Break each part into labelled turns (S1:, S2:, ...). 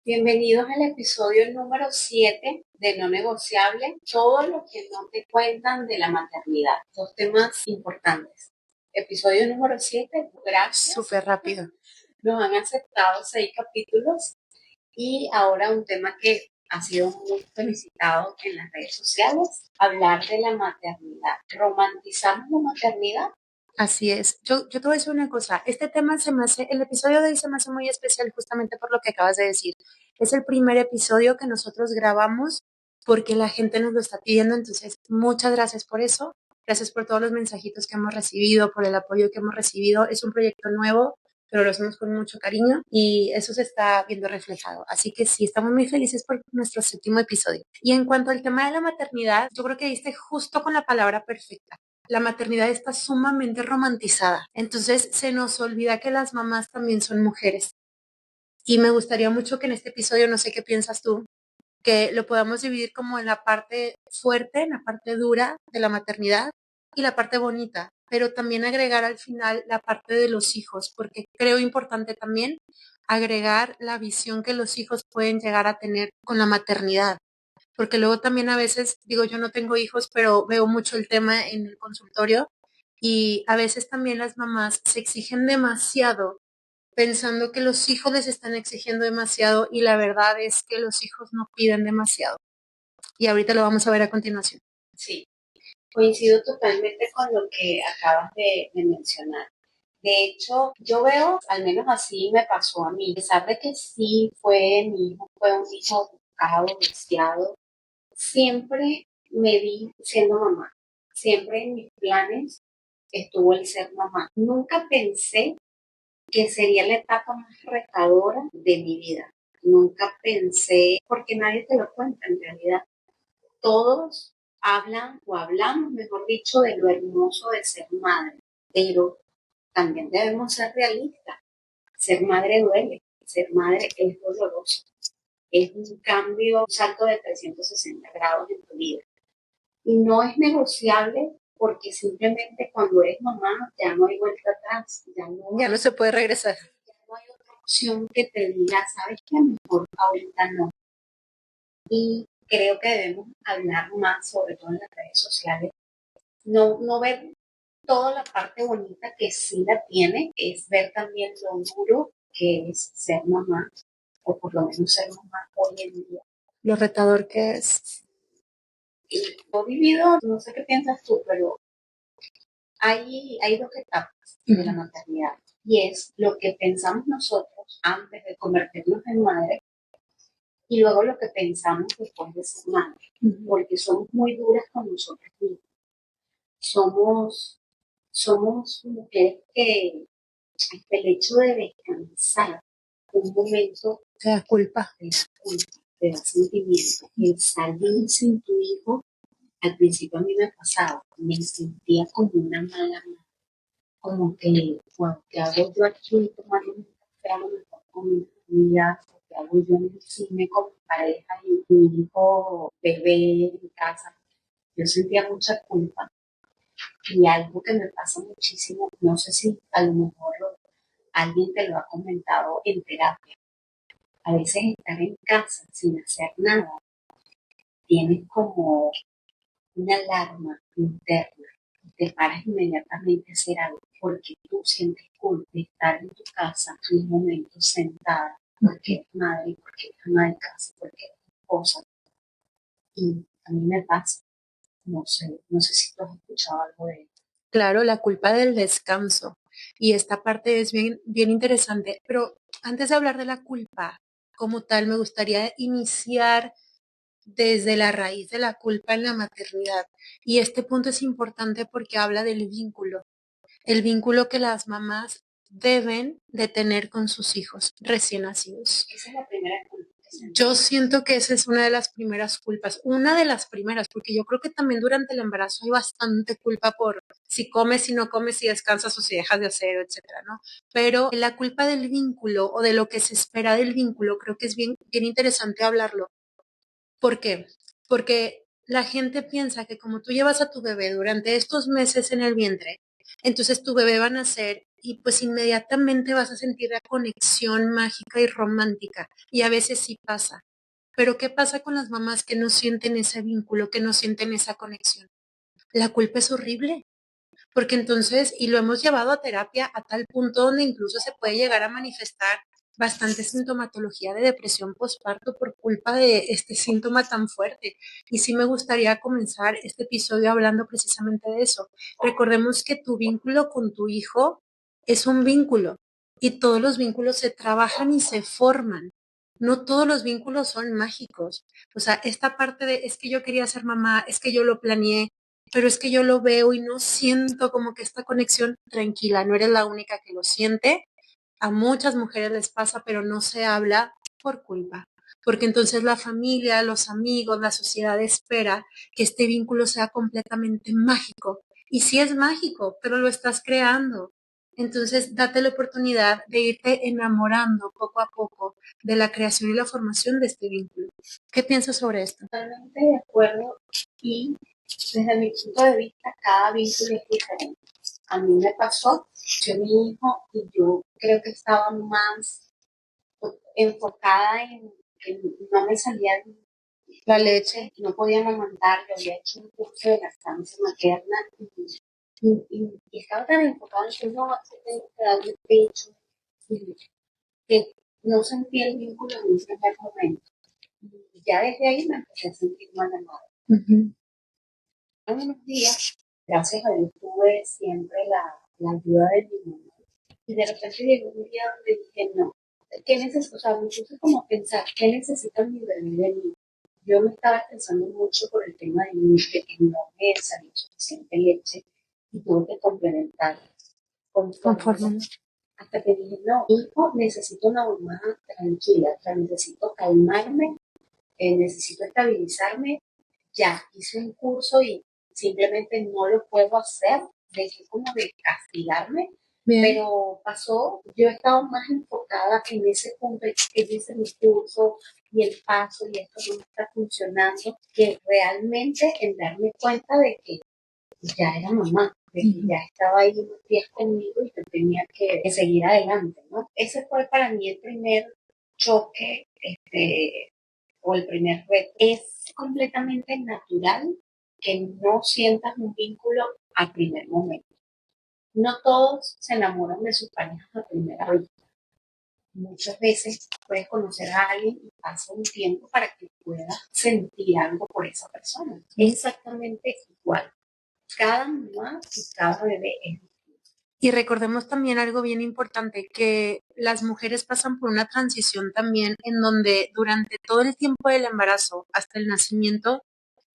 S1: Bienvenidos al episodio número 7 de No Negociable, todo lo que no te cuentan de la maternidad. Dos temas importantes. Episodio número 7, gracias.
S2: Súper rápido.
S1: Nos han aceptado 6 capítulos y ahora un tema que ha sido muy felicitado en las redes sociales, hablar de la maternidad. ¿Romantizamos la maternidad?
S2: Así es. Yo te voy a decir una cosa. Este tema el episodio de hoy se me hace muy especial justamente por lo que acabas de decir. Es el primer episodio que nosotros grabamos porque la gente nos lo está pidiendo. Entonces, muchas gracias por eso. Gracias por todos los mensajitos que hemos recibido, por el apoyo que hemos recibido. Es un proyecto nuevo, pero lo hacemos con mucho cariño y eso se está viendo reflejado. Así que sí, estamos muy felices por nuestro séptimo episodio. Y en cuanto al tema de la maternidad, yo creo que diste justo con la palabra perfecta. La maternidad está sumamente romantizada. Entonces se nos olvida que las mamás también son mujeres. Y me gustaría mucho que en este episodio, no sé qué piensas tú, que lo podamos dividir como en la parte fuerte, en la parte dura de la maternidad y la parte bonita, pero también agregar al final la parte de los hijos, porque creo importante también agregar la visión que los hijos pueden llegar a tener con la maternidad porque luego también a veces, digo, yo no tengo hijos, pero veo mucho el tema en el consultorio y a veces también las mamás se exigen demasiado pensando que los hijos les están exigiendo demasiado y la verdad es que los hijos no piden demasiado. Y ahorita lo vamos a ver a continuación.
S1: Sí, coincido totalmente con lo que acabas de mencionar. De hecho, yo veo, al menos así me pasó a mí, a pesar de que sí mi hijo fue un hijo buscado, deseado, siempre me vi siendo mamá. Siempre en mis planes estuvo el ser mamá. Nunca pensé que sería la etapa más retadora de mi vida. Nunca pensé, porque nadie te lo cuenta en realidad. Todos hablan o hablamos, mejor dicho, de lo hermoso de ser madre, pero también debemos ser realistas. Ser madre duele, ser madre es doloroso, es un cambio, un salto de 360 grados en tu vida. Y no es negociable porque simplemente cuando eres mamá ya no hay vuelta atrás,
S2: Ya no se puede regresar.
S1: Ya no hay otra opción que te diga, ¿sabes qué? Mejor ahorita no. Y creo que debemos hablar más, sobre todo en las redes sociales, no ver toda la parte bonita que sí la tiene, es ver también lo duro que es ser mamá, o por lo menos ser mamá hoy en día.
S2: Lo retador que es.
S1: Y yo he vivido, no sé qué piensas tú, pero hay dos etapas de la maternidad. Y es lo que pensamos nosotros antes de convertirnos en madre y luego lo que pensamos después de ser madre. Porque somos muy duras con nosotros mismos. Somos mujeres que hasta el hecho de descansar un momento
S2: Te da culpa.
S1: Te da sentimiento. El salir sin tu hijo, al principio a mí me pasaba, me sentía como una mala madre, como que, bueno, ¿qué hago yo aquí tomando un café a lo mejor con mis amigas? ¿Qué hago yo en el cine con mi pareja y mi hijo bebé en casa? Yo sentía mucha culpa. Y algo que me pasa muchísimo, no sé si a lo mejor alguien te lo ha comentado en terapia. A veces estar en casa sin hacer nada, tienes como una alarma interna. Te paras inmediatamente a hacer algo porque tú sientes culpa de estar en tu casa un momento sentada, porque eres madre, porque eres ama de casa, porque eres esposa. Y a mí me pasa, no sé si tú has escuchado algo de esto.
S2: Claro, la culpa del descanso. Y esta parte es bien, bien interesante. Pero antes de hablar de la culpa como tal, me gustaría iniciar desde la raíz de la culpa en la maternidad. Y este punto es importante porque habla del vínculo, el vínculo que las mamás deben de tener con sus hijos recién nacidos.
S1: Esa es la primera culpa.
S2: Yo siento que esa es una de las primeras culpas, una de las primeras, porque yo creo que también durante el embarazo hay bastante culpa por si comes, si no comes, si descansas o si dejas de hacer, etcétera, ¿no? Pero la culpa del vínculo o de lo que se espera del vínculo, creo que es bien, bien interesante hablarlo. ¿Por qué? Porque la gente piensa que como tú llevas a tu bebé durante estos meses en el vientre, entonces tu bebé va a nacer y pues inmediatamente vas a sentir la conexión mágica y romántica. Y a veces sí pasa. Pero ¿qué pasa con las mamás que no sienten ese vínculo, que no sienten esa conexión? La culpa es horrible, porque entonces, y lo hemos llevado a terapia a tal punto donde incluso se puede llegar a manifestar bastante sintomatología de depresión postparto por culpa de este síntoma tan fuerte. Y sí me gustaría comenzar este episodio hablando precisamente de eso. Recordemos que tu vínculo con tu hijo es un vínculo y todos los vínculos se trabajan y se forman. No todos los vínculos son mágicos. O sea, esta parte de es que yo quería ser mamá, es que yo lo planeé, pero es que yo lo veo y no siento como que esta conexión. Tranquila, no eres la única que lo siente. A muchas mujeres les pasa, pero no se habla por culpa. Porque entonces la familia, los amigos, la sociedad espera que este vínculo sea completamente mágico. Y sí es mágico, pero lo estás creando. Entonces, date la oportunidad de irte enamorando poco a poco de la creación y la formación de este vínculo. ¿Qué piensas sobre esto?
S1: Totalmente de acuerdo y desde mi punto de vista cada vínculo es diferente. A mí me pasó, yo mi hijo y yo creo que estaba más enfocada en que no me salía la leche, no podía amamantar, yo había hecho un curso de lactancia materna y estaba tan enfocada en que no tengo que darle pecho, que no sentí el vínculo en un primer momento. Y ya desde ahí me empecé a sentir mal amada. Unos días, gracias a Dios, tuve siempre la ayuda de mi mamá. Y de repente llegó un día donde dije, no, ¿qué necesito? O sea, me puse como a pensar, ¿qué necesita mi bebé de mí? Yo me estaba pensando mucho por el tema de mí, que no me salía suficiente leche y tuve que complementar con fórmula. Hasta que dije, no, hijo, necesito una mamá tranquila, o sea, necesito calmarme, necesito estabilizarme. Ya hice un curso y simplemente no lo puedo hacer, dejé como de castigarme. Bien. Pero pasó, yo estaba más enfocada en ese punto, que hice mi curso y el paso y esto no está funcionando, que realmente en darme cuenta de que ya era mamá, de que ya estaba ahí unos días conmigo y que tenía que seguir adelante, ¿no? Ese fue para mí el primer choque, o el primer reto. Es completamente natural que no sientas un vínculo al primer momento. No todos se enamoran de sus parejas a primera vista. Muchas veces puedes conocer a alguien y pasa un tiempo para que puedas sentir algo por esa persona. Es exactamente igual. Cada mamá y cada bebé es distinto.
S2: Y recordemos también algo bien importante, que las mujeres pasan por una transición también en donde durante todo el tiempo del embarazo hasta el nacimiento,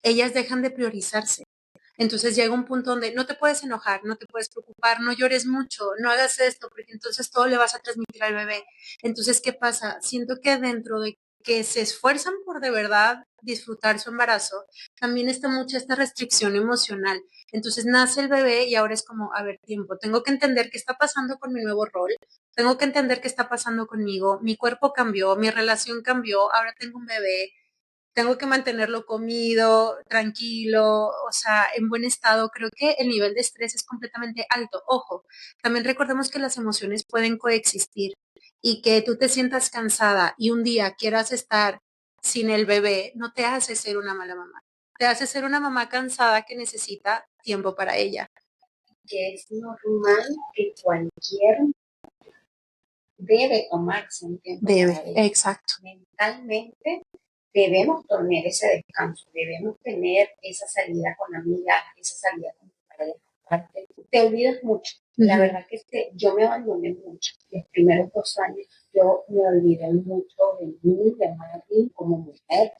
S2: ellas dejan de priorizarse. Entonces llega un punto donde no te puedes enojar, no te puedes preocupar, no llores mucho, no hagas esto, porque entonces todo le vas a transmitir al bebé. Entonces, ¿qué pasa? Siento que dentro de que se esfuerzan por de verdad disfrutar su embarazo, también está mucha esta restricción emocional. Entonces nace el bebé y ahora es como, a ver, tiempo, tengo que entender qué está pasando con mi nuevo rol, tengo que entender qué está pasando conmigo, mi cuerpo cambió, mi relación cambió, ahora tengo un bebé, tengo que mantenerlo comido, tranquilo, o sea, en buen estado. Creo que el nivel de estrés es completamente alto. Ojo, también recordemos que las emociones pueden coexistir y que tú te sientas cansada y un día quieras estar sin el bebé, no te hace ser una mala mamá. Te hace ser una mamá cansada que necesita tiempo para ella.
S1: Que es normal que cualquier debe tomarse un tiempo para él.
S2: Exacto.
S1: Mentalmente debemos tener ese descanso, debemos tener esa salida con amigas, esa salida con tu pareja. Te olvidas mucho. La verdad que yo me abandoné mucho. Los primeros 2 años yo me olvidé mucho de mí, de Marlene como mujer.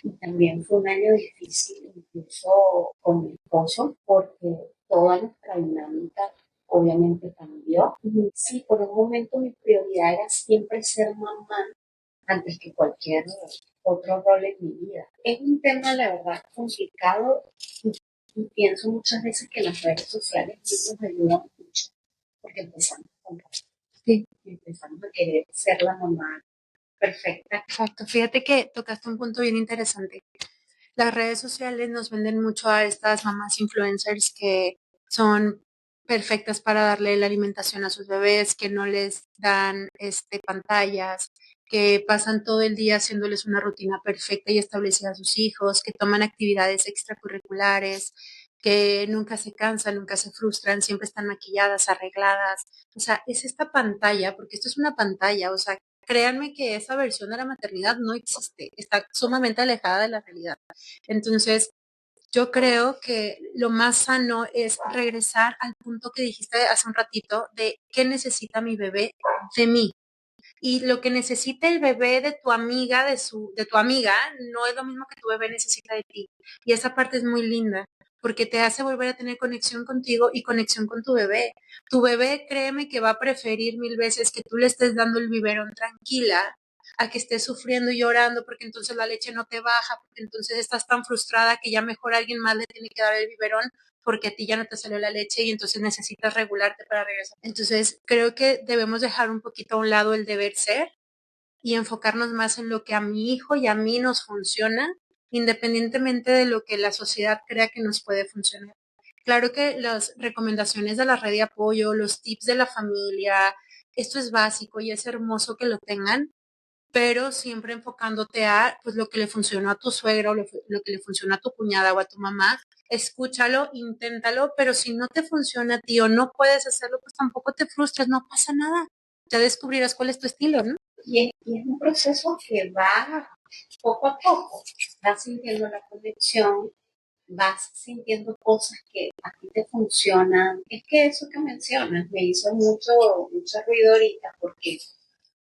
S1: Y también fue un año difícil, incluso con mi esposo, porque toda nuestra dinámica obviamente cambió. Y sí, por un momento mi prioridad era siempre ser mamá antes que cualquier otro rol en mi vida. Es un tema, la verdad, complicado y pienso muchas veces que las redes sociales nos ayudan mucho porque empezamos con sí. Empezamos a querer ser la mamá perfecta.
S2: Exacto. Fíjate que tocaste un punto bien interesante. Las redes sociales nos venden mucho a estas mamás influencers que son perfectas para darle la alimentación a sus bebés, que no les dan pantallas, que pasan todo el día haciéndoles una rutina perfecta y establecida a sus hijos, que toman actividades extracurriculares, que nunca se cansan, nunca se frustran, siempre están maquilladas, arregladas. O sea, es esta pantalla, porque esto es una pantalla, o sea, créanme que esa versión de la maternidad no existe, está sumamente alejada de la realidad. Entonces, yo creo que lo más sano es regresar al punto que dijiste hace un ratito de qué necesita mi bebé de mí. Y lo que necesita el bebé de tu amiga, de tu amiga, no es lo mismo que tu bebé necesita de ti. Y esa parte es muy linda, porque te hace volver a tener conexión contigo y conexión con tu bebé. Tu bebé, créeme que va a preferir mil veces que tú le estés dando el biberón tranquila a que estés sufriendo y llorando porque entonces la leche no te baja, porque entonces estás tan frustrada que ya mejor alguien más le tiene que dar el biberón porque a ti ya no te salió la leche y entonces necesitas regularte para regresar. Entonces, creo que debemos dejar un poquito a un lado el deber ser y enfocarnos más en lo que a mi hijo y a mí nos funciona, independientemente de lo que la sociedad crea que nos puede funcionar. Claro que las recomendaciones de la red de apoyo, los tips de la familia, esto es básico y es hermoso que lo tengan, pero siempre enfocándote a pues lo que le funcionó a tu suegra o lo que le funcionó a tu cuñada o a tu mamá, escúchalo, inténtalo, pero si no te funciona a ti o no puedes hacerlo, pues tampoco te frustres, no pasa nada. Ya descubrirás cuál es tu estilo, ¿no?
S1: Y es un proceso que va poco a poco, vas sintiendo la conexión, vas sintiendo cosas que a ti te funcionan. Es que eso que mencionas me hizo mucho ruido ahorita, porque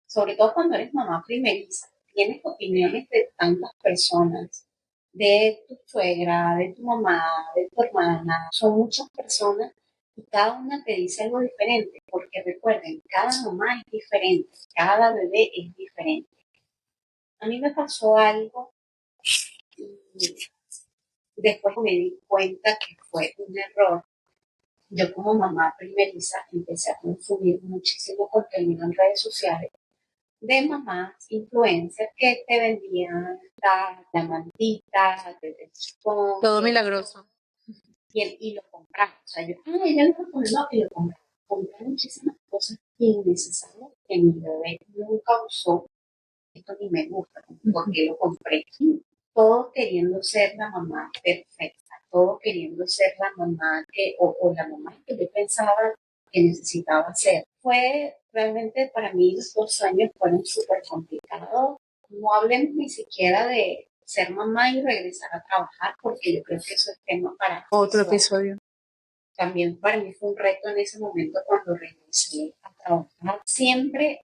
S1: sobre todo cuando eres mamá primeriza, tienes opiniones de tantas personas, de tu suegra, de tu mamá, de tu hermana, son muchas personas y cada una te dice algo diferente, porque recuerden, cada mamá es diferente, cada bebé es diferente. A mí me pasó algo y después me di cuenta que fue un error. Yo como mamá primeriza empecé a consumir muchísimo contenido en redes sociales de mamás influencers que te vendían la mantita, el chupón,
S2: Todo milagroso.
S1: y lo compraba. O sea, yo, ya lo compré, no, y lo compraba. Compré muchísimas cosas innecesarias que mi bebé nunca usó. Esto ni me gusta, porque lo compré. Todo queriendo ser la mamá perfecta, todo queriendo ser la mamá o la mamá que yo pensaba que necesitaba ser. Fue realmente para mí los 2 años fueron súper complicados. No hablemos ni siquiera de ser mamá y regresar a trabajar, porque yo creo que eso es tema para
S2: otro episodio.
S1: También para mí fue un reto en ese momento cuando regresé a trabajar. Siempre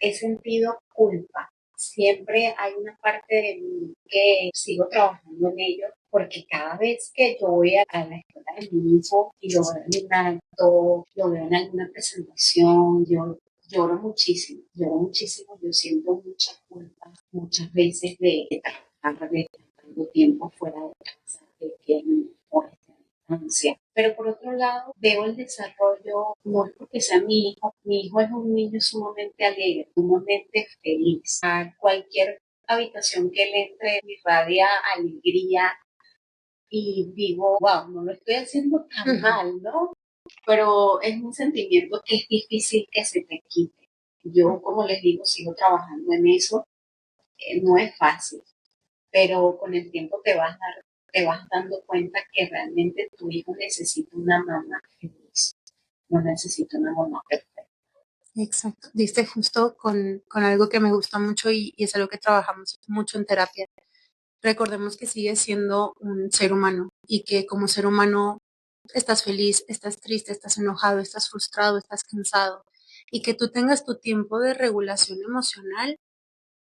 S1: he sentido culpa. Siempre hay una parte de mí que sigo trabajando en ello, porque cada vez que yo voy a la escuela de mi hijo y lo veo en un acto, lo veo en alguna presentación, yo lloro muchísimo, yo siento mucha culpa muchas veces de trabajar, de estar tanto tiempo fuera de casa, de que por esta distancia. Pero por otro lado, veo el desarrollo, no es porque sea mi hijo es un niño sumamente alegre, sumamente feliz. A cualquier habitación que él entre me irradia alegría y digo, wow, no lo estoy haciendo tan mal, ¿no? Pero es un sentimiento que es difícil que se te quite. Yo, como les digo, sigo trabajando en eso. No es fácil, pero con el tiempo te vas dando cuenta que realmente tu hijo necesita una mamá feliz, no necesita una mamá perfecta.
S2: Exacto. Diste justo con algo que me gusta mucho y es algo que trabajamos mucho en terapia. Recordemos que sigues siendo un ser humano y que como ser humano estás feliz, estás triste, estás enojado, estás frustrado, estás cansado y que tú tengas tu tiempo de regulación emocional,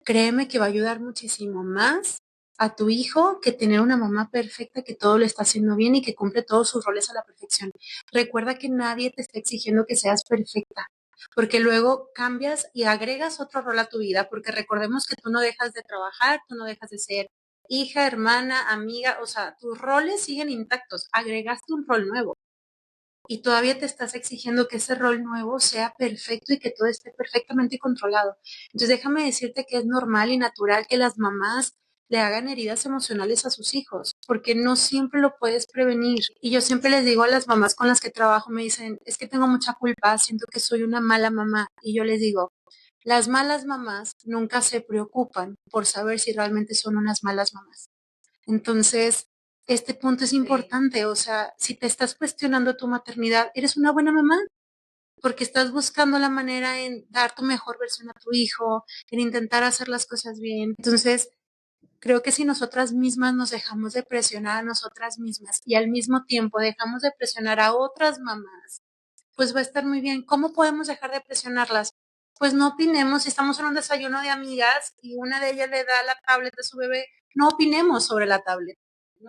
S2: créeme que va a ayudar muchísimo más a tu hijo que tener una mamá perfecta que todo lo está haciendo bien y que cumple todos sus roles a la perfección. Recuerda que nadie te está exigiendo que seas perfecta, porque luego cambias y agregas otro rol a tu vida, porque recordemos que tú no dejas de trabajar, tú no dejas de ser hija, hermana, amiga, o sea, tus roles siguen intactos, agregaste un rol nuevo y todavía te estás exigiendo que ese rol nuevo sea perfecto y que todo esté perfectamente controlado. Entonces déjame decirte que es normal y natural que las mamás le hagan heridas emocionales a sus hijos, porque no siempre lo puedes prevenir. Y yo siempre les digo a las mamás con las que trabajo, me dicen, es que tengo mucha culpa, siento que soy una mala mamá. Y yo les digo, las malas mamás nunca se preocupan por saber si realmente son unas malas mamás. Entonces, este punto es importante, o sea, si te estás cuestionando tu maternidad, ¿eres una buena mamá? Porque estás buscando la manera en dar tu mejor versión a tu hijo, en intentar hacer las cosas bien. Entonces, creo que si nosotras mismas nos dejamos de presionar a nosotras mismas y al mismo tiempo dejamos de presionar a otras mamás, pues va a estar muy bien. ¿Cómo podemos dejar de presionarlas? Pues no opinemos, si estamos en un desayuno de amigas y una de ellas le da la tablet a su bebé, no opinemos sobre la tablet.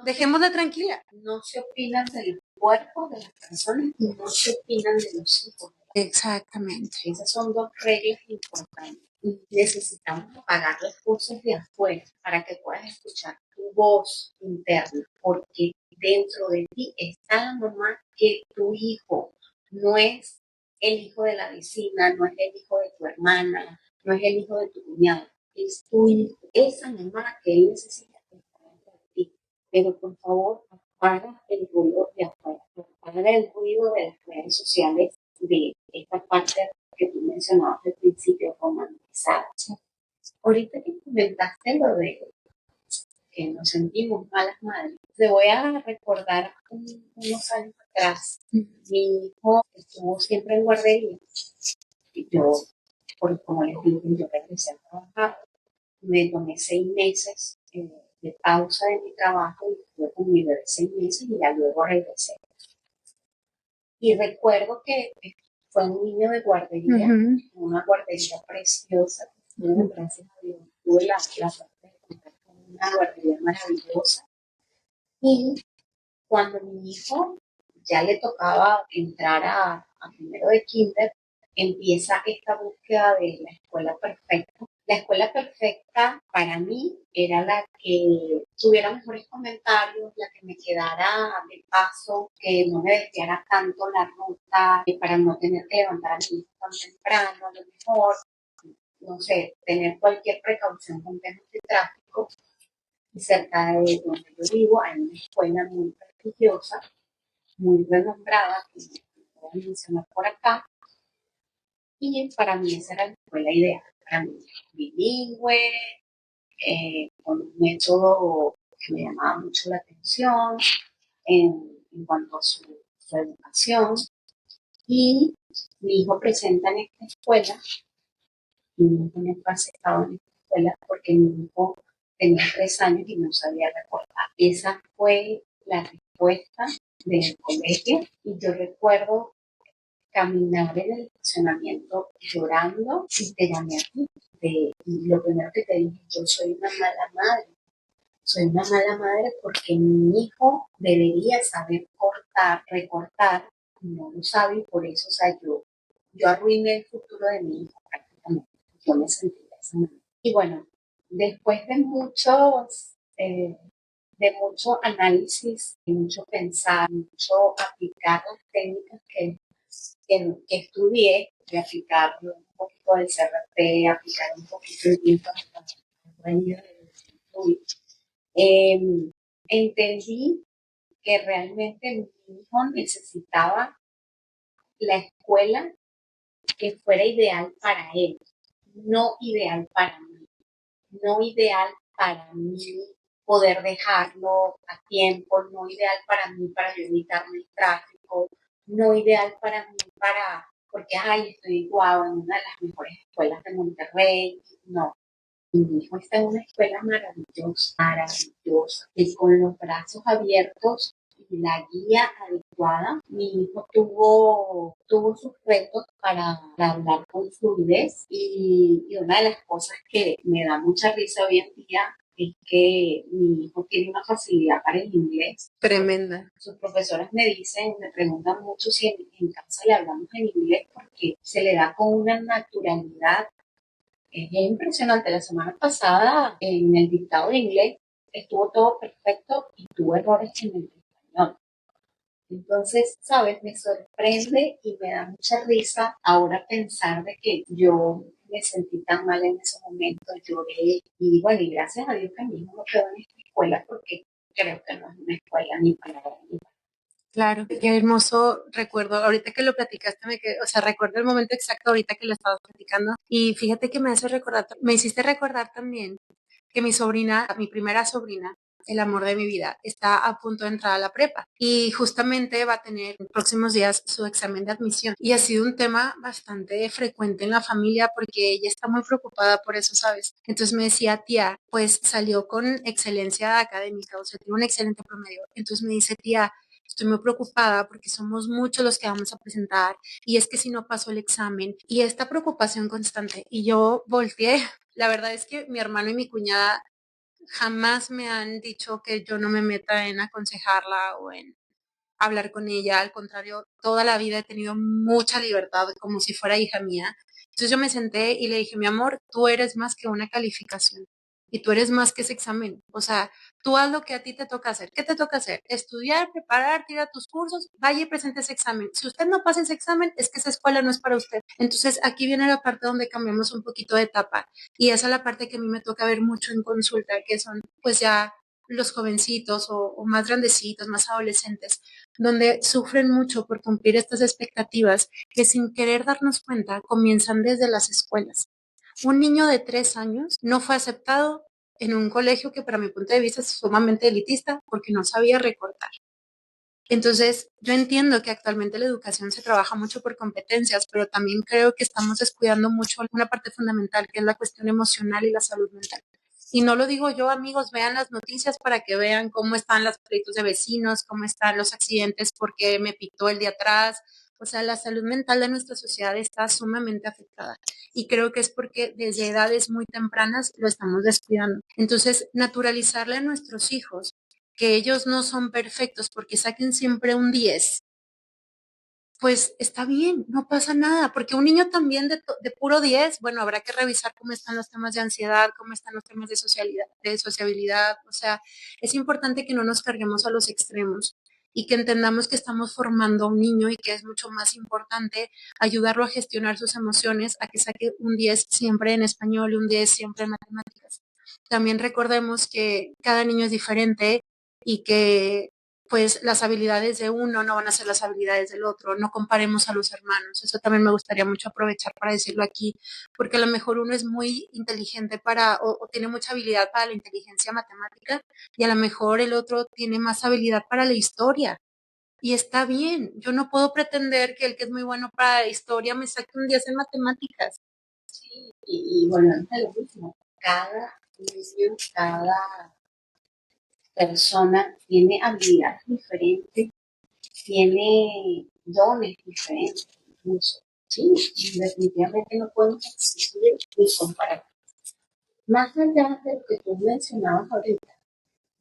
S2: Dejémosla tranquila.
S1: No se opinan del cuerpo de las personas y no se opinan de los hijos.
S2: Exactamente.
S1: Esas son dos reglas importantes. Necesitamos apagar los cursos de afuera para que puedas escuchar tu voz interna, porque dentro de ti está la mamá que tu hijo no es el hijo de la vecina, no es el hijo de tu hermana, no es el hijo de tu cuñado, es tu hijo, esa mamá que él necesita estar dentro de ti. Pero por favor, apaga el ruido de afuera, apaga el ruido de las redes sociales, de esta parte que tú mencionabas al principio, romantizada. Ahorita que comentaste lo de que nos sentimos malas madres, te voy a recordar unos años atrás. Mi hijo estuvo siempre en guardería y yo, como les dije, yo regresé a trabajar, me tomé 6 meses de pausa de mi trabajo y estuve con mi bebé 6 meses y ya luego regresé. Y recuerdo que fue un niño de guardería, una guardería preciosa. Gracias a Dios, tuve la suerte de contar con una guardería maravillosa. Y cuando mi hijo ya le tocaba entrar a primero de kinder, empieza esta búsqueda de la escuela perfecta. La escuela perfecta para mí era la que tuviera mejores comentarios, la que me quedara de paso, que no me desviara tanto la ruta, para no tener que levantar a mi hijo tan temprano, a lo mejor, no sé, tener cualquier precaución con temas de tráfico. Y cerca de donde yo vivo hay una escuela muy prestigiosa, muy renombrada, que voy a mencionar por acá, y para mí esa era la escuela ideal, para mí bilingüe, con un método que me llamaba mucho la atención en cuanto a su educación. Y mi hijo presenta en esta escuela, y mi hijo nunca estaba en esta escuela porque mi hijo tenía 3 años y no sabía recordar. Esa fue la respuesta del colegio y yo recuerdo caminar en el estacionamiento llorando y te llamé a ti. Y lo primero que te dije, yo soy una mala madre. Soy una mala madre porque mi hijo debería saber cortar, recortar, y no lo sabe y por eso, o sea, yo arruiné el futuro de mi hijo prácticamente. Yo me sentí de esa manera. Y bueno, después de mucho análisis, de mucho pensar, mucho aplicar las técnicas que estudié, de aplicar un poquito del CRT, aplicar un poquito el tiempo eh, entendí que realmente mi hijo necesitaba la escuela que fuera ideal para él, no ideal para mí, no ideal para mí poder dejarlo a tiempo, no ideal para mí para yo evitarme el tráfico, no ideal para mí porque estoy guau en una de las mejores escuelas de Monterrey, no. Mi hijo está en una escuela maravillosa, maravillosa, y con los brazos abiertos y la guía adecuada. Mi hijo tuvo sus retos para hablar con fluidez y una de las cosas que me da mucha risa hoy en día es que mi hijo tiene una facilidad para el inglés.
S2: Tremenda.
S1: Sus profesoras me preguntan mucho si en casa le hablamos en inglés porque se le da con una naturalidad. Es impresionante. La semana pasada, en el dictado de inglés, estuvo todo perfecto y tuvo errores en el español. Entonces, ¿sabes? Me sorprende y me da mucha risa ahora pensar de que yo me sentí tan mal en ese momento, lloré y bueno, y gracias a Dios que mi hijo no quedó en esta escuela porque creo que no es una escuela ni para él.
S2: Claro, qué hermoso recuerdo. Ahorita que lo platicaste, o sea, recuerdo el momento exacto ahorita que lo estabas platicando. Y fíjate que me hace recordar, me hiciste recordar también que mi sobrina, mi primera sobrina, el amor de mi vida, está a punto de entrar a la prepa y justamente va a tener en próximos días su examen de admisión. Y ha sido un tema bastante frecuente en la familia porque ella está muy preocupada por eso, ¿sabes? Entonces me decía, tía, pues salió con excelencia académica, o sea, tiene un excelente promedio. Entonces me dice, tía, estoy muy preocupada porque somos muchos los que vamos a presentar y es que si no paso el examen y esta preocupación constante. Y yo volteé, la verdad es que mi hermano y mi cuñada jamás me han dicho que yo no me meta en aconsejarla o en hablar con ella, al contrario, toda la vida he tenido mucha libertad como si fuera hija mía. Entonces yo me senté y le dije, mi amor, tú eres más que una calificación y tú eres más que ese examen. O sea, tú haz lo que a ti te toca hacer. ¿Qué te toca hacer? Estudiar, preparar, ir a tus cursos, vaya y presente ese examen. Si usted no pasa ese examen, es que esa escuela no es para usted. Entonces aquí viene la parte donde cambiamos un poquito de etapa y esa es la parte que a mí me toca ver mucho en consulta, que son pues ya los jovencitos o más grandecitos, más adolescentes, donde sufren mucho por cumplir estas expectativas que sin querer darnos cuenta comienzan desde las escuelas. Un niño de 3 años no fue aceptado en un colegio que para mi punto de vista es sumamente elitista porque no sabía recortar. Entonces, yo entiendo que actualmente la educación se trabaja mucho por competencias, pero también creo que estamos descuidando mucho una parte fundamental, que es la cuestión emocional y la salud mental. Y no lo digo yo, amigos, vean las noticias para que vean cómo están los pleitos de vecinos, cómo están los accidentes, porque me pitó el de atrás. O sea, la salud mental de nuestra sociedad está sumamente afectada. Y creo que es porque desde edades muy tempranas lo estamos descuidando. Entonces, naturalizarle a nuestros hijos que ellos no son perfectos porque saquen siempre un 10, pues está bien, no pasa nada, porque un niño también de puro 10, bueno, habrá que revisar cómo están los temas de ansiedad, cómo están los temas de sociabilidad, o sea, es importante que no nos carguemos a los extremos y que entendamos que estamos formando a un niño y que es mucho más importante ayudarlo a gestionar sus emociones, a que saque un 10 siempre en español y un 10 siempre en matemáticas. También recordemos que cada niño es diferente y que pues las habilidades de uno no van a ser las habilidades del otro, no comparemos a los hermanos. Eso también me gustaría mucho aprovechar para decirlo aquí, porque a lo mejor uno es muy inteligente o tiene mucha habilidad para la inteligencia matemática y a lo mejor el otro tiene más habilidad para la historia. Y está bien, yo no puedo pretender que el que es muy bueno para la historia me saque un 10 en matemáticas.
S1: Sí, y volvemos a lo mismo, cada niño, cada persona tiene habilidades diferentes, tiene dones diferentes incluso. Sí, definitivamente no podemos exigir ni comparar. Más allá de lo que tú mencionabas ahorita,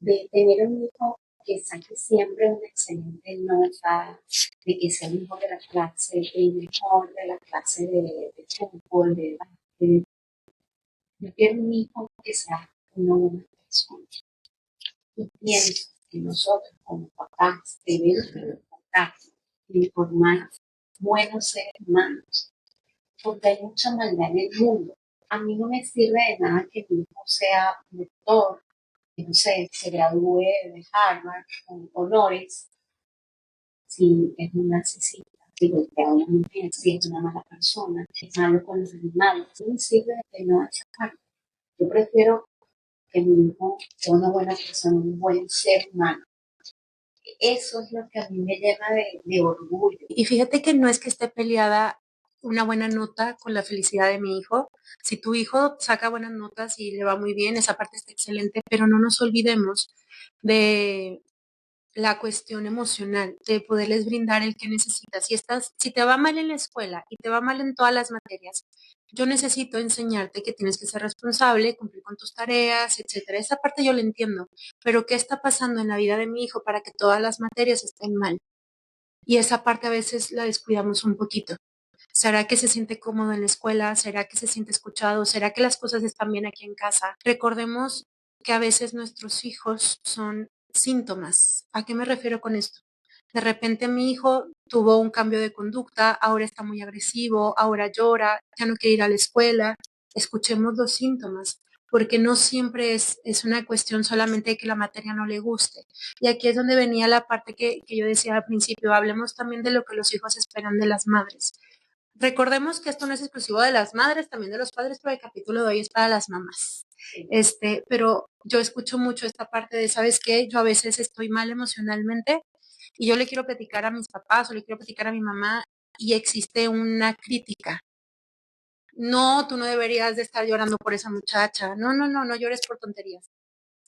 S1: de tener un hijo que saque siempre una excelente nota, de que sea el mejor de la clase, el mejor de la clase de fútbol, de básquet. Yo quiero un hijo que sea una buena persona. Y pienso que nosotros como papás debemos tratar de formar buenos seres humanos, porque hay mucha maldad en el mundo. A mí no me sirve de nada que mi hijo sea doctor, que no sé, se gradúe de Harvard con honores, si es un narcisista, si golpea a una mujer, si es una mala persona, si es malo con los animales. No me sirve de nada esa parte. Yo prefiero que mi hijo sea una buena persona, un buen ser humano. Eso es lo que a mí me llena de orgullo.
S2: Y fíjate que no es que esté peleada una buena nota con la felicidad de mi hijo. Si tu hijo saca buenas notas y le va muy bien, esa parte está excelente, pero no nos olvidemos de la cuestión emocional, de poderles brindar el que necesitas. Si te va mal en la escuela y te va mal en todas las materias, yo necesito enseñarte que tienes que ser responsable, cumplir con tus tareas, etcétera. Esa parte yo la entiendo, pero ¿qué está pasando en la vida de mi hijo para que todas las materias estén mal? Y esa parte a veces la descuidamos un poquito. ¿Será que se siente cómodo en la escuela? ¿Será que se siente escuchado? ¿Será que las cosas están bien aquí en casa? Recordemos que a veces nuestros hijos son síntomas. ¿A qué me refiero con esto? De repente mi hijo tuvo un cambio de conducta, ahora está muy agresivo, ahora llora, ya no quiere ir a la escuela. Escuchemos los síntomas, porque no siempre es una cuestión solamente de que la materia no le guste. Y aquí es donde venía la parte que yo decía al principio, hablemos también de lo que los hijos esperan de las madres. Recordemos que esto no es exclusivo de las madres, también de los padres, pero el capítulo de hoy es para las mamás. Pero yo escucho mucho esta parte de, ¿sabes qué? Yo a veces estoy mal emocionalmente y yo le quiero platicar a mis papás o le quiero platicar a mi mamá y existe una crítica. No, tú no deberías de estar llorando por esa muchacha. No, no, no, no llores por tonterías.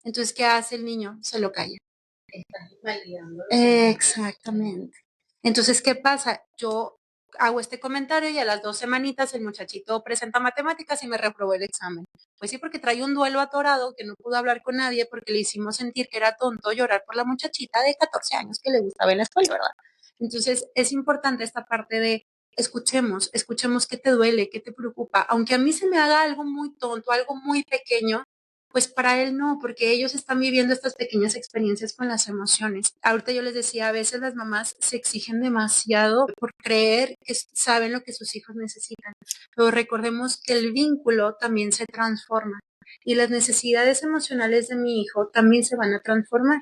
S2: Entonces, ¿qué hace el niño? Se lo calla.
S1: Estás invalidando.
S2: Exactamente. Entonces, ¿qué pasa? Yo hago este comentario y a las 2 semanitas el muchachito presenta matemáticas y me reprobó el examen. Pues sí, porque trae un duelo atorado que no pudo hablar con nadie porque le hicimos sentir que era tonto llorar por la muchachita de 14 años que le gustaba en la escuela, ¿verdad? Entonces, es importante esta parte de escuchemos qué te duele, qué te preocupa. Aunque a mí se me haga algo muy tonto, algo muy pequeño, pues para él no, porque ellos están viviendo estas pequeñas experiencias con las emociones. Ahorita yo les decía, a veces las mamás se exigen demasiado por creer que saben lo que sus hijos necesitan, pero recordemos que el vínculo también se transforma y las necesidades emocionales de mi hijo también se van a transformar.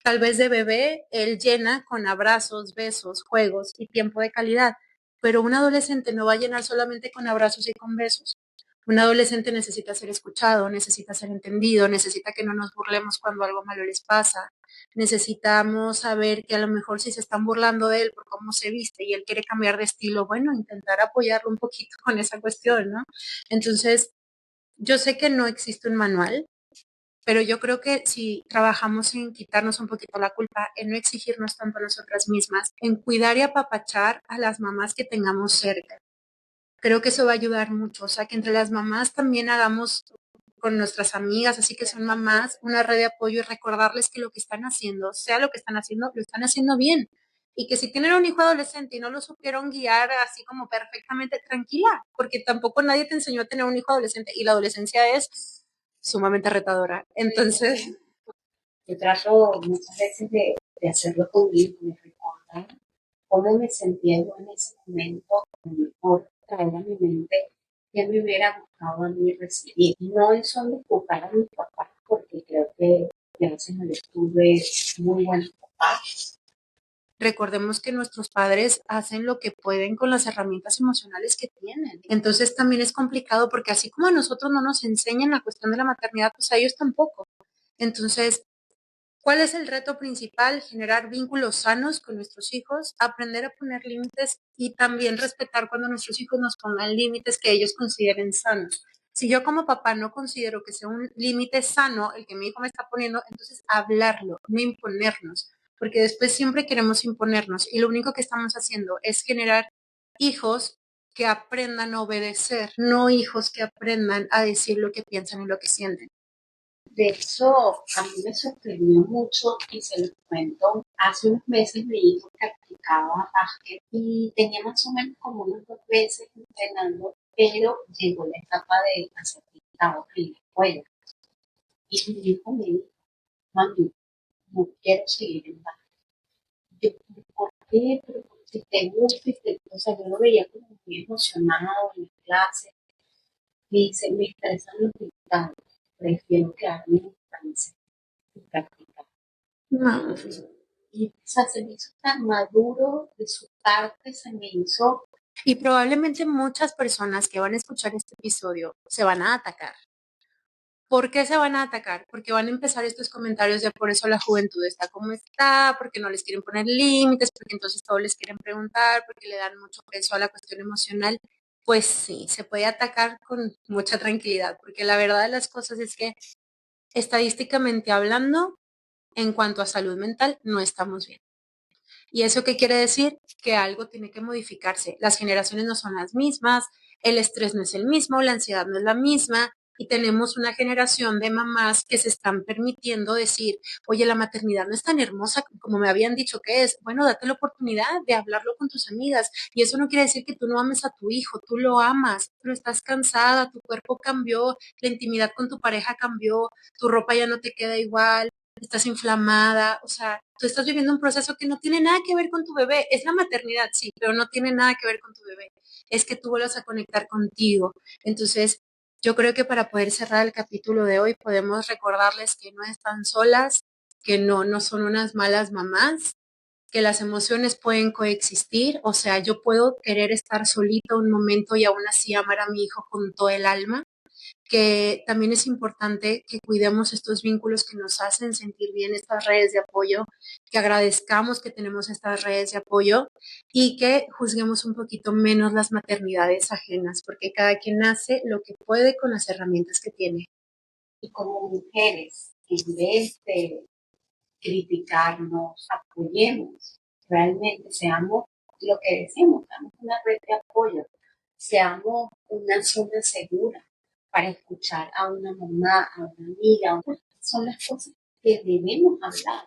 S2: Tal vez de bebé él llena con abrazos, besos, juegos y tiempo de calidad, pero un adolescente no va a llenar solamente con abrazos y con besos. Un adolescente necesita ser escuchado, necesita ser entendido, necesita que no nos burlemos cuando algo malo les pasa. Necesitamos saber que a lo mejor si se están burlando de él por cómo se viste y él quiere cambiar de estilo, bueno, intentar apoyarlo un poquito con esa cuestión, ¿no? Entonces, yo sé que no existe un manual, pero yo creo que si trabajamos en quitarnos un poquito la culpa, en no exigirnos tanto a nosotras mismas, en cuidar y apapachar a las mamás que tengamos cerca, creo que eso va a ayudar mucho. O sea, que entre las mamás también hagamos con nuestras amigas, así que son mamás, una red de apoyo y recordarles que lo que están haciendo, sea lo que están haciendo, lo están haciendo bien. Y que si tienen un hijo adolescente y no lo supieron guiar así como perfectamente, tranquila, porque tampoco nadie te enseñó a tener un hijo adolescente y la adolescencia es sumamente retadora. Entonces,
S1: Yo trato muchas veces de hacerlo conmigo, de recordar cómo me sentía yo en ese momento, por traer a mi mente que me hubiera gustado a mí recibir. No es solo culpar a mis papás, porque creo que gracias a Dios tuve muy buenos papás.
S2: recordemos que nuestros padres hacen lo que pueden con las herramientas emocionales que tienen. Entonces también es complicado porque así como a nosotros no nos enseñan la cuestión de la maternidad, pues a ellos tampoco. Entonces, ¿cuál es el reto principal? Generar vínculos sanos con nuestros hijos, aprender a poner límites y también respetar cuando nuestros hijos nos pongan límites que ellos consideren sanos. Si yo como papá no considero que sea un límite sano el que mi hijo me está poniendo, entonces hablarlo, no imponernos, porque después siempre queremos imponernos y lo único que estamos haciendo es generar hijos que aprendan a obedecer, no hijos que aprendan a decir lo que piensan y lo que sienten.
S1: De hecho, a mí me sorprendió mucho y se lo cuento. Hace unos meses mi hijo practicaba básquet y tenía más o menos como unos 2 meses entrenando, pero llegó la etapa de hacer dictados en la escuela. Y mi hijo me dijo, mami, no quiero seguir en básquet. Yo, ¿por qué? Pero si te gusta, o sea, yo lo veía como muy emocionado en la clase. Y dice, me estresan los dictados, prefiero quedarme en clase y practicar.
S2: No.
S1: Y o sea, se me hizo tan maduro de su parte, se me hizo.
S2: Y probablemente muchas personas que van a escuchar este episodio se van a atacar. ¿Por qué se van a atacar? Porque van a empezar estos comentarios de por eso la juventud está como está, porque no les quieren poner límites, porque entonces todos les quieren preguntar, porque le dan mucho peso a la cuestión emocional. Pues sí, se puede atacar con mucha tranquilidad, porque la verdad de las cosas es que estadísticamente hablando, en cuanto a salud mental, no estamos bien. ¿Y eso qué quiere decir? Que algo tiene que modificarse. Las generaciones no son las mismas, el estrés no es el mismo, la ansiedad no es la misma. Y tenemos una generación de mamás que se están permitiendo decir, oye, la maternidad no es tan hermosa como me habían dicho que es. Bueno, date la oportunidad de hablarlo con tus amigas. Y eso no quiere decir que tú no ames a tu hijo, tú lo amas, pero estás cansada, tu cuerpo cambió, la intimidad con tu pareja cambió, tu ropa ya no te queda igual, estás inflamada, o sea, tú estás viviendo un proceso que no tiene nada que ver con tu bebé. Es la maternidad, sí, pero no tiene nada que ver con tu bebé. Es que tú vuelvas a conectar contigo. Entonces, yo creo que para poder cerrar el capítulo de hoy podemos recordarles que no están solas, que no son unas malas mamás, que las emociones pueden coexistir, o sea, yo puedo querer estar solita un momento y aún así amar a mi hijo con todo el alma, que también es importante que cuidemos estos vínculos que nos hacen sentir bien, estas redes de apoyo, que agradezcamos que tenemos estas redes de apoyo y que juzguemos un poquito menos las maternidades ajenas, porque cada quien hace lo que puede con las herramientas que tiene.
S1: Y como mujeres, en vez de criticarnos, apoyemos, realmente seamos lo que decimos, seamos una red de apoyo, seamos una zona segura para escuchar a una mamá, a una amiga. Son las cosas que debemos hablar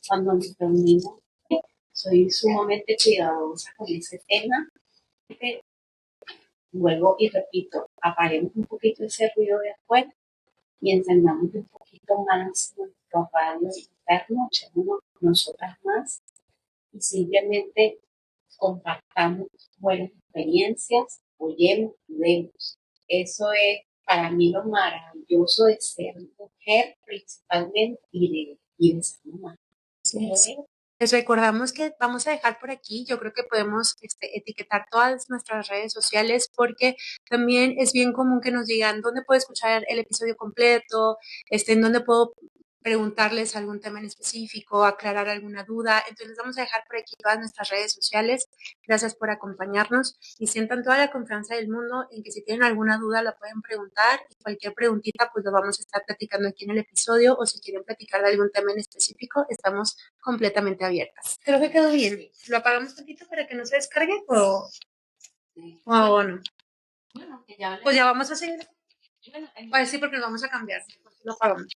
S1: cuando nos reunimos. Soy sumamente cuidadosa con ese tema. Vuelvo y repito, apaguemos un poquito ese ruido de afuera y encendamos un poquito más nuestro radio interno, echémonos nosotras más y simplemente compartamos buenas experiencias, apoyemos y vemos. Eso es para mí lo maravilloso de ser mujer principalmente y de ser mamá.
S2: Sí. Les recordamos que vamos a dejar por aquí, yo creo que podemos etiquetar todas nuestras redes sociales porque también es bien común que nos digan dónde puedo escuchar el episodio completo, en dónde puedo preguntarles algún tema en específico, aclarar alguna duda. Entonces les vamos a dejar por aquí todas nuestras redes sociales. Gracias por acompañarnos y sientan toda la confianza del mundo en que si tienen alguna duda la pueden preguntar y cualquier preguntita pues lo vamos a estar platicando aquí en el episodio o si quieren platicar de algún tema en específico estamos completamente abiertas. Creo que quedó bien. ¿Lo apagamos tantito para que no se descargue o no?
S1: Bueno, que ya
S2: pues ya vamos a seguir. Pues sí, porque lo vamos a cambiar. Lo apagamos.